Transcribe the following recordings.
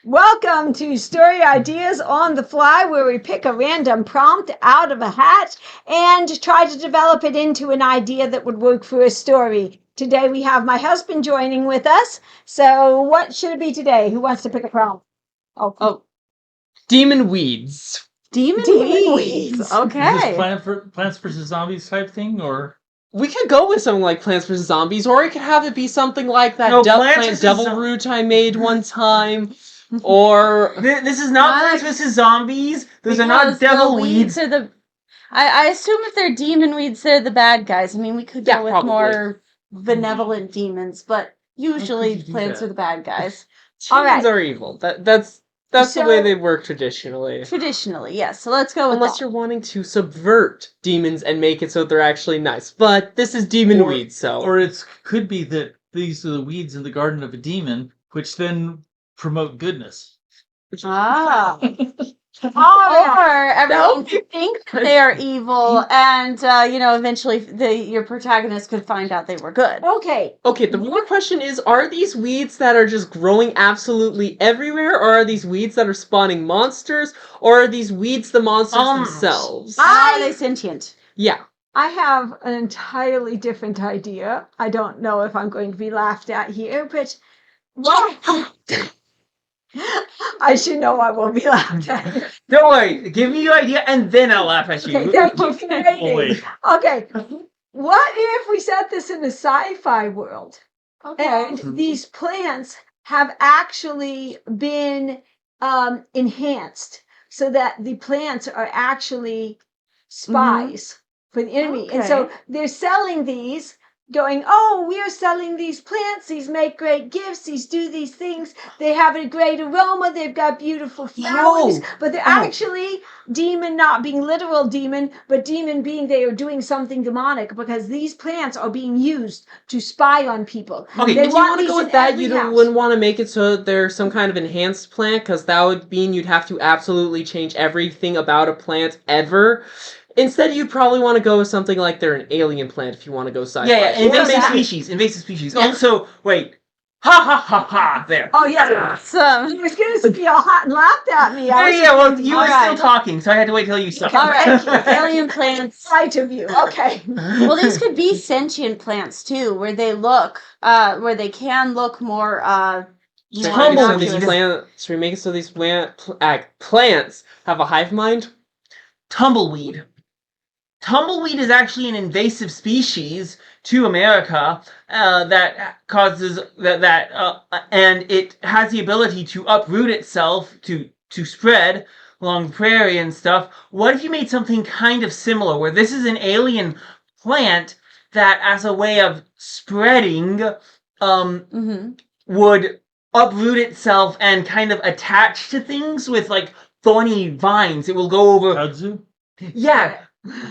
Welcome to Story Ideas on the Fly, where we pick a random prompt out of a hat and try to develop it into an idea that would work for a story. Today we have my husband joining with us. So what should it be today? Who wants to pick a prompt? Oh. Demon weeds. Demon weeds. Okay. Is this Plants vs. Zombies type thing, or? We could go with something like Plants vs. Zombies, or we could have it be something like that plant devil root I made one time. Or this is not Plants vs. Zombies. Those are not devil weeds. I assume if they're demon weeds, they're the bad guys. I mean, we could go with more benevolent demons, but usually plants are the bad guys. Demons are evil. That's the way they work traditionally. Traditionally, yes. So let's go with Unless you're wanting to subvert demons and make it so they're actually nice. But this is demon weeds, so... Or it could be that these are the weeds in the garden of a demon, which then promote goodness. Ah. Or everyone thinks they are evil, and eventually your protagonist could find out they were good. Okay, the real question is, are these weeds that are just growing absolutely everywhere, or are these weeds that are spawning monsters, or are these weeds the monsters themselves? Are they sentient? Yeah. I have an entirely different idea. I don't know if I'm going to be laughed at here, but I should know I won't be laughed at. Don't worry. Give me your idea, and then I'll laugh at you. Okay, thank you for waiting. Okay, what if we set this in a sci-fi world? Okay. And these plants have actually been enhanced so that the plants are actually spies for the enemy. And so they're selling these, going, oh, we're selling these plants. These make great gifts. These do these things. They have a great aroma. They've got beautiful flowers. But they're actually demon, not being literal demon, but demon being they are doing something demonic, because these plants are being used to spy on people. Okay, if you want to go with that, you wouldn't want to make it so they're some kind of enhanced plant, because that would mean you'd have to absolutely change everything about a plant ever. Instead, you'd probably want to go with something like they're an alien plant if you want to go sci-fi. Yeah, invasive species. Invasive species. Yeah. Also, wait. Ha! There. Oh, yeah. Awesome. As soon as you all hot and laughed at me. Well, you were still talking, so I had to wait till you stopped. All right. Alien plants. Sight of you. Okay. Well, these could be sentient plants, too, where they can look more, Should we make it so these plants have a hive mind? Tumbleweed. Tumbleweed is actually an invasive species to America that causes and it has the ability to uproot itself to spread along the prairie and stuff. What if you made something kind of similar, where this is an alien plant that, as a way of spreading, would uproot itself and kind of attach to things with like thorny vines? It will go over. Kudzu? Yeah.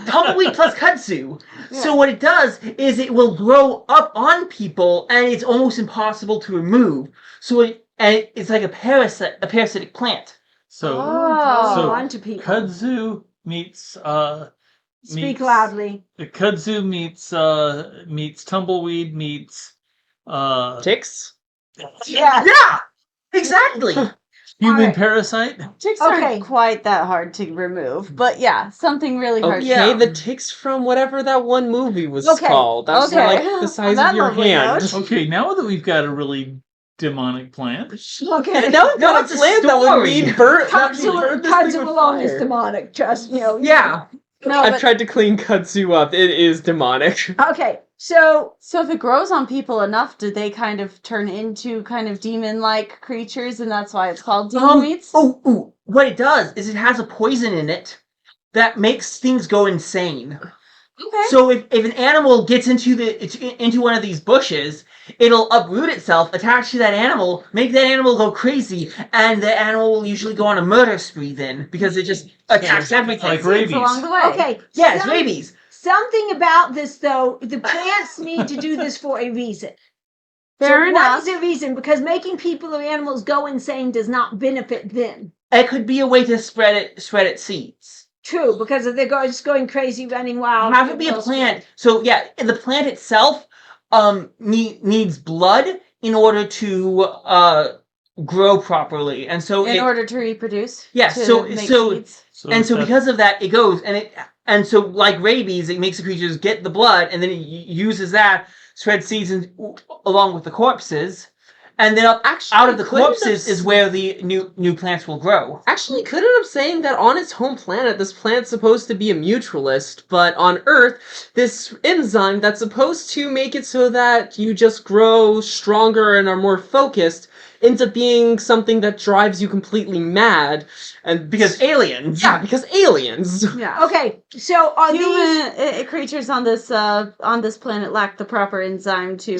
Tumbleweed plus kudzu. Yeah. So what it does is it will grow up on people, and it's almost impossible to remove. So it's like a parasitic plant. So onto people. Kudzu meets Speak loudly. Kudzu meets tumbleweed meets ticks. Yeah. Yeah. Exactly. Human parasite? Ticks aren't quite that hard to remove, but yeah, something really hard. Okay, the ticks from whatever that one movie was called. That's like the size of your hand. Okay, now that we've got a really demonic plant. Okay. Now we've got a plant that would need bird. Kudzu alone is demonic, just, Yeah. No, I've tried to clean kudzu up. It is demonic. Okay, so if it grows on people enough, do they kind of turn into kind of demon-like creatures, and that's why it's called demon weeds? What it does is it has a poison in it that makes things go insane. Okay. So if an animal gets into one of these bushes, it'll uproot itself, attach to that animal, make that animal go crazy, and the animal will usually go on a murder spree then, because it just attacks everything. Like rabies. Along the way. Okay. Yeah, it's rabies. Something about this, though, the plants need to do this for a reason. Fair enough. What is the reason? Because making people or animals go insane does not benefit them. It could be a way to spread its seeds. True, because if they're just going crazy, running wild. Have it be a plant. So yeah, the plant itself needs blood in order to grow properly, and so in order to reproduce. Yes, to so make so seeds. so because of that, it goes and so like rabies, it makes the creatures get the blood, and then it uses that spread seeds along with the corpses, and then out of the corpses is where the new plants will grow. Actually, could end up saying that on its home planet, this plant's supposed to be a mutualist, but on Earth, this enzyme that's supposed to make it so that you just grow stronger and are more focused ends up being something that drives you completely mad, and because aliens. Yeah, because aliens. Yeah. Okay, so are Human creatures on this planet lack the proper enzyme to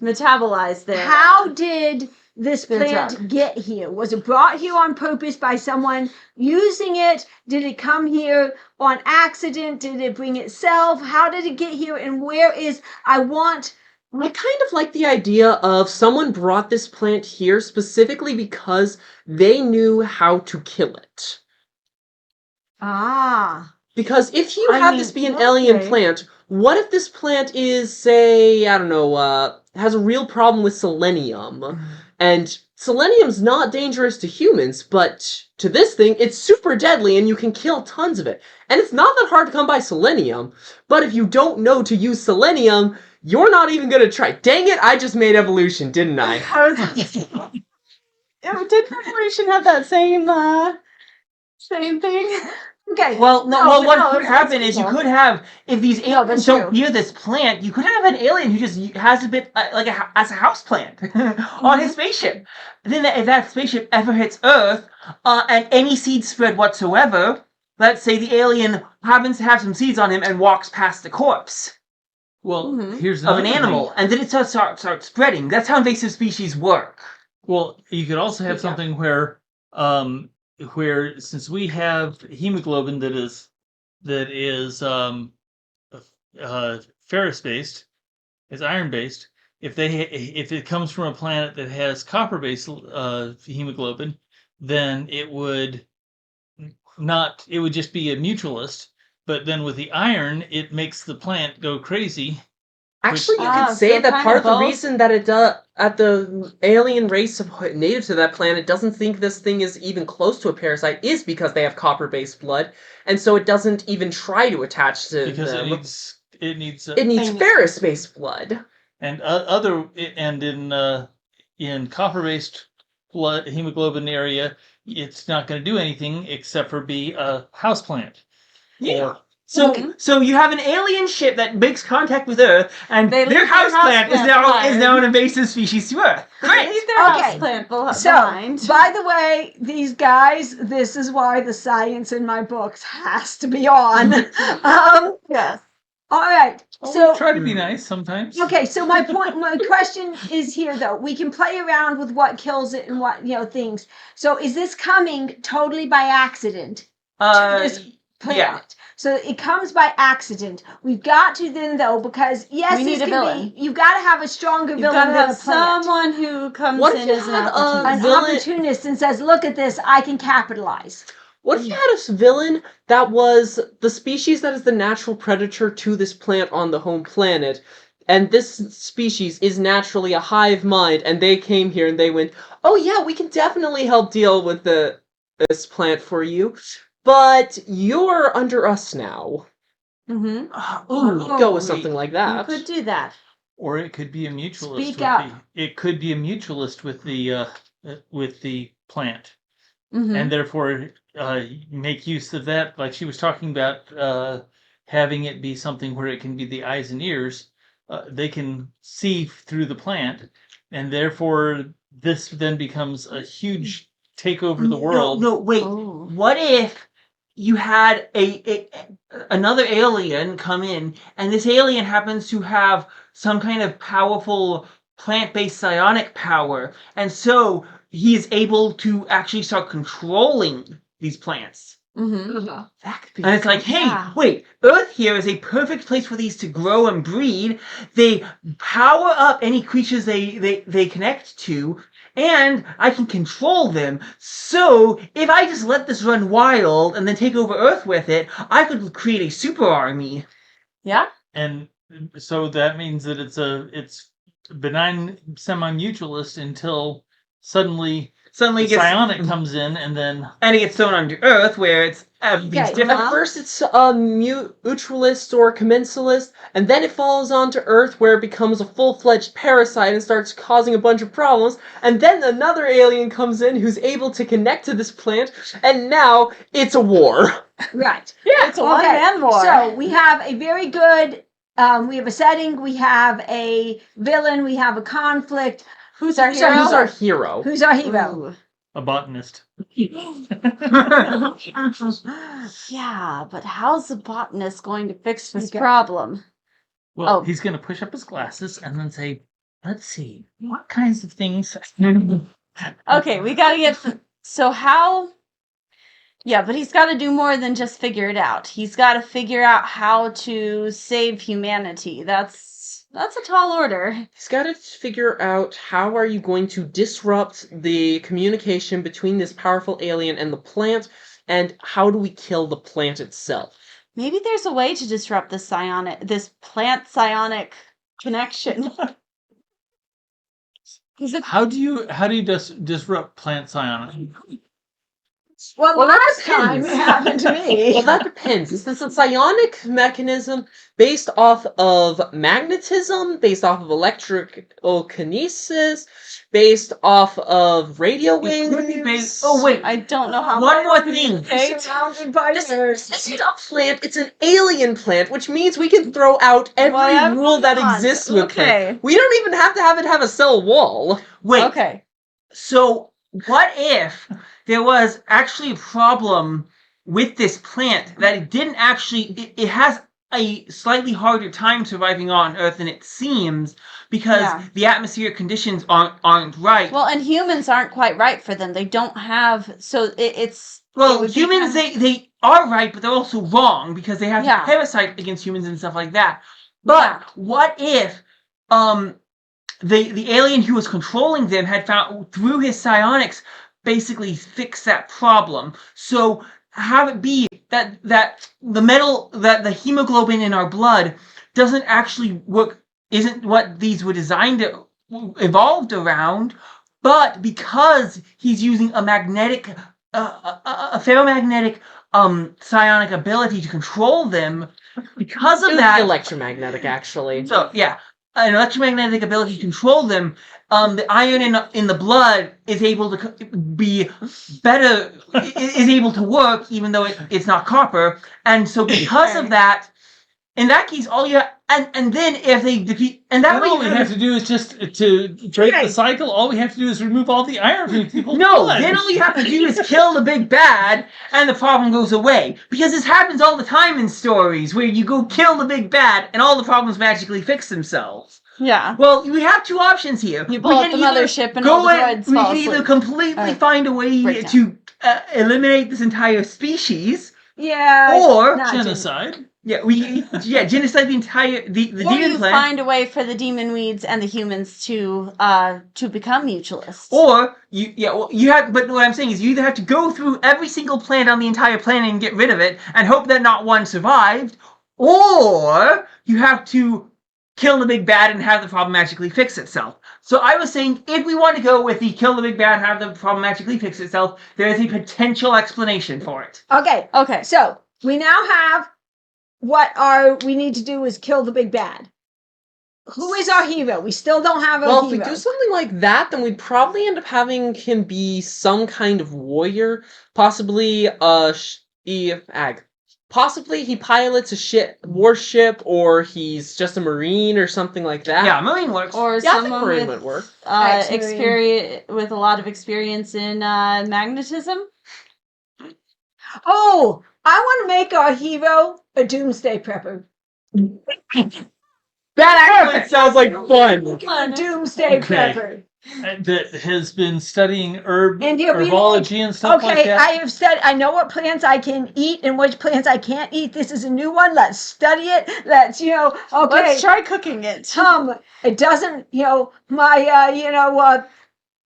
metabolize their. How did this Their plant drug. get here? Was it brought here on purpose by someone using it? Did it come here on accident? Did it bring itself? How did it get here? And where is I kind of like the idea of someone brought this plant here specifically because they knew how to kill it. Because if you have this be an alien plant, what if this plant is, say, I don't know, has a real problem with selenium? And selenium's not dangerous to humans, but to this thing, it's super deadly and you can kill tons of it. And it's not that hard to come by selenium, but if you don't know to use selenium, you're not even gonna try. Dang it, I just made evolution, didn't I? Did evolution have that same thing? Okay. Well, what could happen is you could have, if these aliens don't fear this plant, you could have an alien who just has a bit as a house plant on his spaceship. Then if that spaceship ever hits Earth and any seed spread whatsoever, let's say the alien happens to have some seeds on him and walks past the corpse. Well, here's of an animal, and then it starts spreading. That's how invasive species work. Well, you could also have something where since we have hemoglobin that is ferrous based, is iron based. If it comes from a planet that has copper based hemoglobin, then it would just be a mutualist. But then with the iron, it makes the plant go crazy. Actually, you could say that part of the reason that the alien race of native to that planet doesn't think this thing is even close to a parasite is because they have copper-based blood, and so it doesn't even try to attach to because them. it needs ferrous-based blood. And in copper-based blood hemoglobin area, it's not going to do anything except for be a houseplant. Yeah. So you have an alien ship that makes contact with Earth, and their houseplant is now an invasive species to Earth. Great. By the way, these guys, this is why the science in my books has to be on. Yes. All right. So try to be nice sometimes. Okay, so my question is here though. We can play around with what kills it and what things. So is this coming totally by accident to this planet? Yeah. So it comes by accident. We've got to then though, because yes, we need a villain. You've got to have a stronger You've villain got to than have a plant. someone who comes What in if you as an had opportunist and says, "Look at this, I can capitalize." What if you had a villain that was the species that is the natural predator to this plant on the home planet, and this species is naturally a hive mind, and they came here and they went, "Oh yeah, we can definitely help deal with this plant for you, but you're under us now." Go with something like that. You could do that. Or it could be a mutualist. Speak up. It could be a mutualist with the plant, Mm-hmm. and therefore make use of that. Like she was talking about, having it be something where it can be the eyes and ears. They can see through the plant, and therefore this then becomes a huge take over the world. No, wait. Oh. What if you had another alien come in, and this alien happens to have some kind of powerful plant-based psionic power, and so he is able to actually start controlling these plants. Mm-hmm. That could be. And it's like, hey, wait, Earth here is a perfect place for these to grow and breed. They power up any creatures they connect to, and I can control them. So if I just let this run wild and then take over Earth with it, I could create a super army. Yeah. And so that means that it's benign semi-mutualist until suddenly Suddenly the it gets psionic comes in, and then and it gets thrown onto Earth, where it's everything's Okay, different. At first, it's a mutualist or commensalist, and then it falls onto Earth where it becomes a full-fledged parasite and starts causing a bunch of problems. And then another alien comes in who's able to connect to this plant, and now it's a war. Right. Yeah, It's a one-man war. So we have a very good. We have a setting. We have a villain. We have a conflict. Who's our So hero? who's our hero? Who's our hero? Ooh. a botanist. Yeah, but how's the botanist going to fix this Okay. problem? Well, Oh. he's going to push up his glasses and then say, "Let's see, what kinds of things?" Okay, we gotta get. So how? Yeah, but he's got to do more than just figure it out. He's got to figure out how to save humanity. That's a tall order. He's got to figure out how are you going to disrupt the communication between this powerful alien and the plant, and how do we kill the plant itself? Maybe there's a way to disrupt this plant psionic connection. How do you disrupt plant psionic? Well, Well, that last time it depends. happened to me. Well, that depends. Is this a psionic mechanism based off of magnetism, based off of electrical kinesis, based off of radio It could be waves? based- Oh wait, I don't know how. one more thing. Surrounded by This nerds. isn't a plant, it's an alien plant, which means we can throw out every Well, rule that come on. exists with Okay. plants. We don't even have to have it have a cell wall. Wait. Okay. So what if there was actually a problem with this plant that it didn't actually? It has a slightly harder time surviving on Earth than it seems because Yeah. the atmospheric conditions aren't right. Well, and humans aren't quite right for them. They don't have. So it's. it Well, would be humans kind they are right, but they're also wrong because they have Yeah. to parasite against humans and stuff like that. But Yeah. what if the alien who was controlling them had found through his psionics basically fix that problem? So have it be that the hemoglobin in our blood doesn't actually work, isn't what these were designed to evolved around, but because he's using a magnetic a ferromagnetic psionic ability to control them, because It of would that be electromagnetic, actually. so yeah, an electromagnetic ability to control them. The iron in the blood is able to be better, is able to work even though it's not copper. And so because of that, in that case, all you and then if they defeat and that Then way all we have to do is just to break the cycle. All we have to do is remove all the iron from people's no, blood. then all you have to do is kill the big bad, and the problem goes away. Because this happens all the time in stories where you go kill the big bad, and all the problems magically fix themselves. Yeah. Well, we have two options here. You blow up the mothership and all the droids We fall can either asleep. completely find a way break down. to eliminate this entire species, Yeah. or not genocide. genocide the entire the Or demon you plant. find a way for the demon weeds and the humans to become mutualists. Or you have, but what I'm saying is you either have to go through every single plant on the entire planet and get rid of it and hope that not one survived, or you have to kill the big bad and have the problem magically fix itself. So I was saying, if we want to go with the kill the big bad and have the problem magically fix itself, there is a potential explanation for it. Okay. Okay. So we now have we need to do is kill the big bad. Who is our hero? We still don't have a Well, hero. if we do something like that, then we'd probably end up having him be some kind of warrior, possibly possibly he pilots a warship, or he's just a marine or something like that. Yeah, Marine works. Or Yeah, I think someone marine with would work. Ex-marine. experience with a lot of experience in magnetism. Oh, I want to make our hero a doomsday prepper. That actually sounds like fun. A doomsday Okay. prepper. That has been studying And he'll be herbology and stuff like Okay, that. I have said I know what plants I can eat and which plants I can't eat. This is a new one. Let's study it. Let's okay. Let's try cooking it. It doesn't, my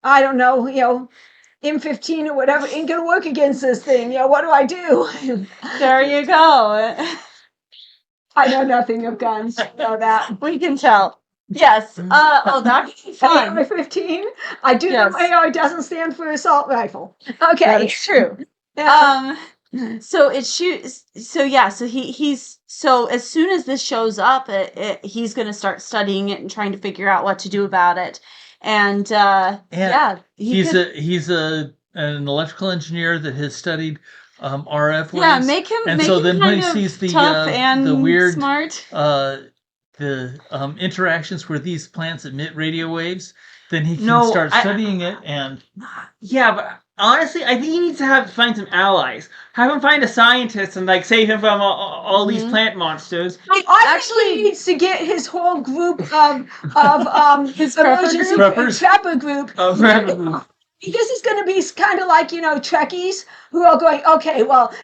I don't know, M15 or whatever ain't gonna work against this thing. What do I do? There you go. I know nothing of guns. I know that. We can tell. Yes. Oh, that could be fun. AR-15. I do Yes. know AR doesn't stand for assault rifle. Okay. That is true. So it shoots. So yeah. So he's so as soon as this shows up, he's going to start studying it and trying to figure out what to do about it. And yeah, he's an electrical engineer that has studied RF waves. Yeah, make him. And make so him then kind when he of sees tough and the weird smart. The interactions where these plants emit radio waves, then he can No, start studying it and. Yeah, but honestly, I think he needs to find some allies. Have him find a scientist and like save him from all these plant monsters. I think he needs to get his whole group of His emergency prepper group. Oh, This is going to be kind of like, Trekkies who are going, okay, well,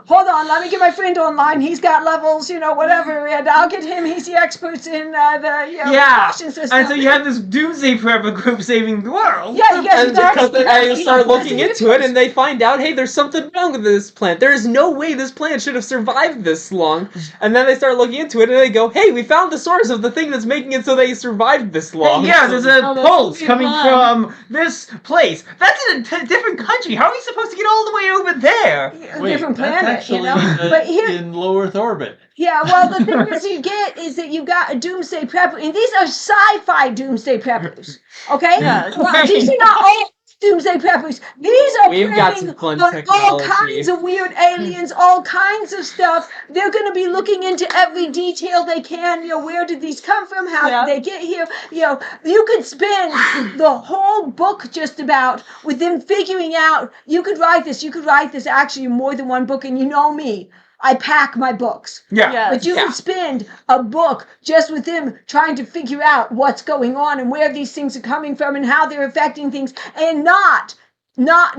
hold on, let me get my friend online. He's got levels, whatever, and I'll get him. He's the expert in the caution system. And so you have this doomsday prepper group saving the world. Yeah, you guys And because they start looking into it, and they find out, hey, there's something wrong with this plant. There is no way this plant should have survived this long. And then they start looking into it, and they go, hey, we found the source of the thing that's making it so they survived this long. Yeah, there's a pulse coming fun. from this place. That's in a different country. How are we supposed to get all the way over there? Different planet, That's actually But here, in low Earth orbit. yeah, well, the thing is that you've got a doomsday prepper, and these are sci-fi doomsday preppers, okay? Yeah. Well, these are not all doomsday preppers. These are We've got some prepping fun on all technology. kinds of weird aliens, all kinds of stuff. They're going to be looking into every detail they can. Where did these come from? How did they get here? You could spend the whole book just about with them figuring out. You could write this. Actually, more than one book, and you know me. I pack my books. Yeah. But you could spend a book just with them trying to figure out what's going on and where these things are coming from and how they're affecting things, and not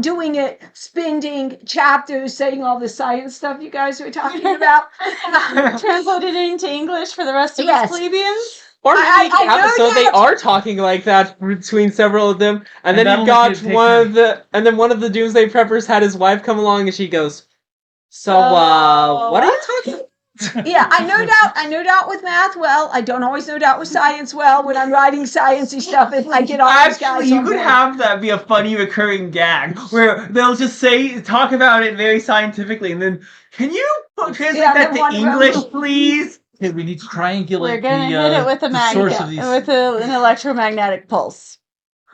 doing it, spending chapters saying all the science stuff you guys were talking about. Translated into English for the rest of us plebeians. Or maybe I know so they that. are talking like that between several of them, and then that'll you've got make it take one of the Doomsday Preppers had his wife come along, and she goes, "So, what are you talking?" Yeah, I nerd out with math well. I don't always nerd out with science well when I'm writing sciencey stuff, and I get all these guys. Actually, you on could board. have that be a funny recurring gag where they'll just talk about it very scientifically, and then can you translate that then to one English, round. please? Okay, we need to triangulate We're gonna the, hit it with a the source magnet, of these. with an electromagnetic pulse.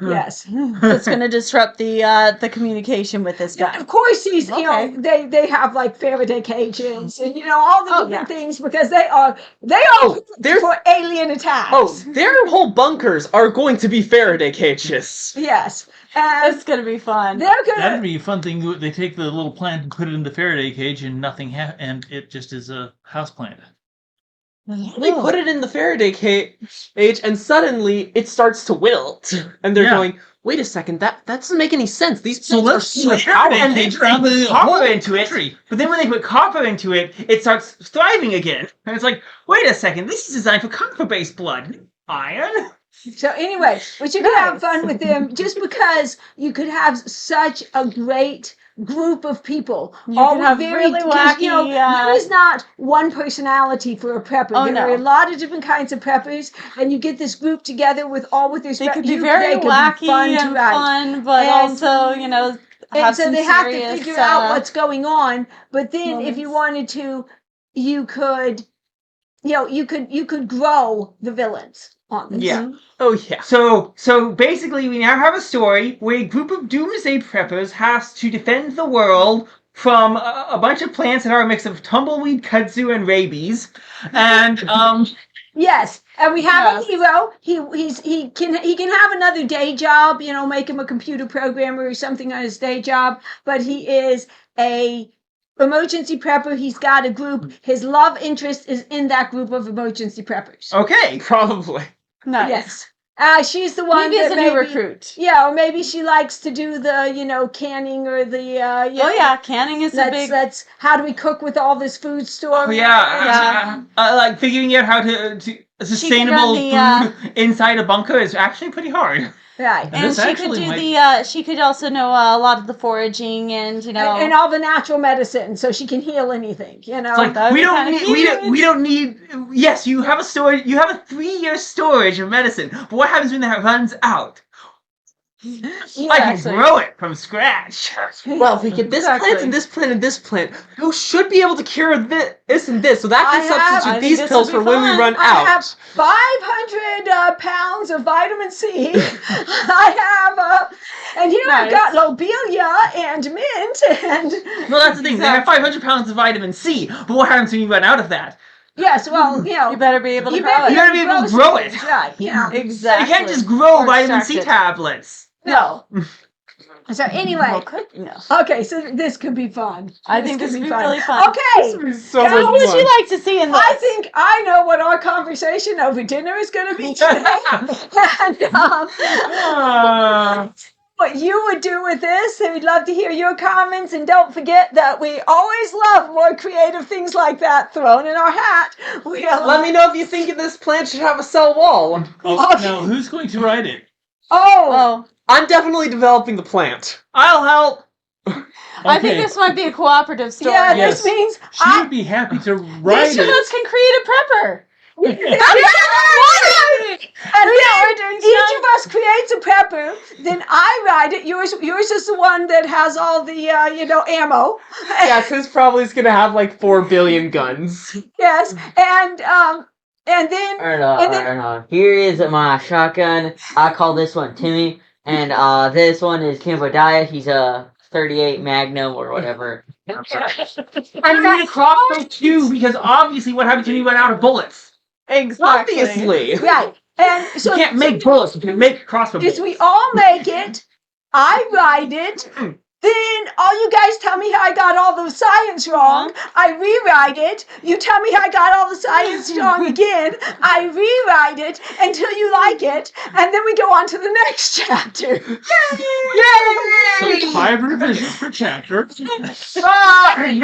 Yes. That's going to disrupt the communication with this guy. Of course, he's Okay. they have like Faraday cages and all the different things because they are they're for alien attacks. Oh, their whole bunkers are going to be Faraday cages. Yes, and That's going to be fun. they're That'd gonna. be a fun thing. They take the little plant and put it in the Faraday cage, and and it just is a house plant. They put it in the Faraday cage, and suddenly it starts to wilt. And they're going, wait a second, that doesn't make any sense. These plants are so powerful. And they put copper into it, but then when they put copper into it, it starts thriving again. And it's like, wait a second, this is designed for copper-based blood. Iron? So anyway, but you can have fun with them just because you could have such a great group of people. You could have really wacky. There is not one personality for a prepper. Oh, There are a lot of different kinds of preppers, and you get this group together with their. They could be very wacky and fun, but also have some they have serious, to figure out what's going on. But then, if you wanted to, you could, you could grow the villains on this. Yeah. Oh, yeah. So basically, we now have a story where a group of doomsday preppers has to defend the world from a bunch of plants that are a mix of tumbleweed, kudzu, and rabies. And Yes, and we have a hero. He can have another day job. Make him a computer programmer or something on his day job. But he is a emergency prepper. He's got a group. His love interest is in that group of emergency preppers. okay, Probably. nice. Yes. She's the one Maybe that as a new recruit. Yeah, or maybe she likes to do the canning or the Canning is a big. That's how do we cook with all this food stored? like figuring out how to sustainable food inside a bunker is actually pretty hard. Right. And she could do she could also know a lot of the foraging and, you know. And all the natural medicine, so she can heal anything, you know. It's like, we don't need, yes, you have a 3-year storage of medicine, but what happens when that runs out? I can grow it from scratch. Well, if we get this plant and this plant and this plant, you should be able to cure this and this. So that can substitute these pills for when we run out. I have 500 pounds of vitamin C. I have, and here I've got lobelia and mint and. Well, that's the thing. They have 500 pounds of vitamin C, but what happens when you run out of that? Yes, well, you know, you better be able to grow it. You gotta be able to grow it. Right, yeah. Exactly. You can't just grow vitamin C tablets. No. So anyway, no. Okay, so this could be fun. I think this would be really fun. Okay, what would you like to see in this? I think I know what our conversation over dinner is going to be today. And what you would do with this, and we'd love to hear your comments. And don't forget that we always love more creative things like that thrown in our hat. Let me know if you think this plant should have a cell wall. Now, who's going to write it? Oh. I'm definitely developing the plant. I'll help. I think this might be a cooperative story. Yeah, this means she would be happy to write Each of us can create a prepper. And then each of us creates a prepper. Then I ride it. Yours is the one that has all the ammo. Yes, his probably is gonna have like 4 billion guns. Yes, and then here is my shotgun. I call this one Timmy, and this one is Cambodia. He's a 38 Magnum or whatever. And you need a crossbow too, because obviously, what happens when you run out of bullets? Exactly. Obviously. Right. And so you can't make bullets. You can make crossbow bullets. If we all make it, I ride it. Then all you guys tell me how I got all the science wrong. I rewrite it. You tell me how I got all the science wrong again. I rewrite it until you like it. And then we go on to the next chapter. So 5 revisions per chapter. Sorry.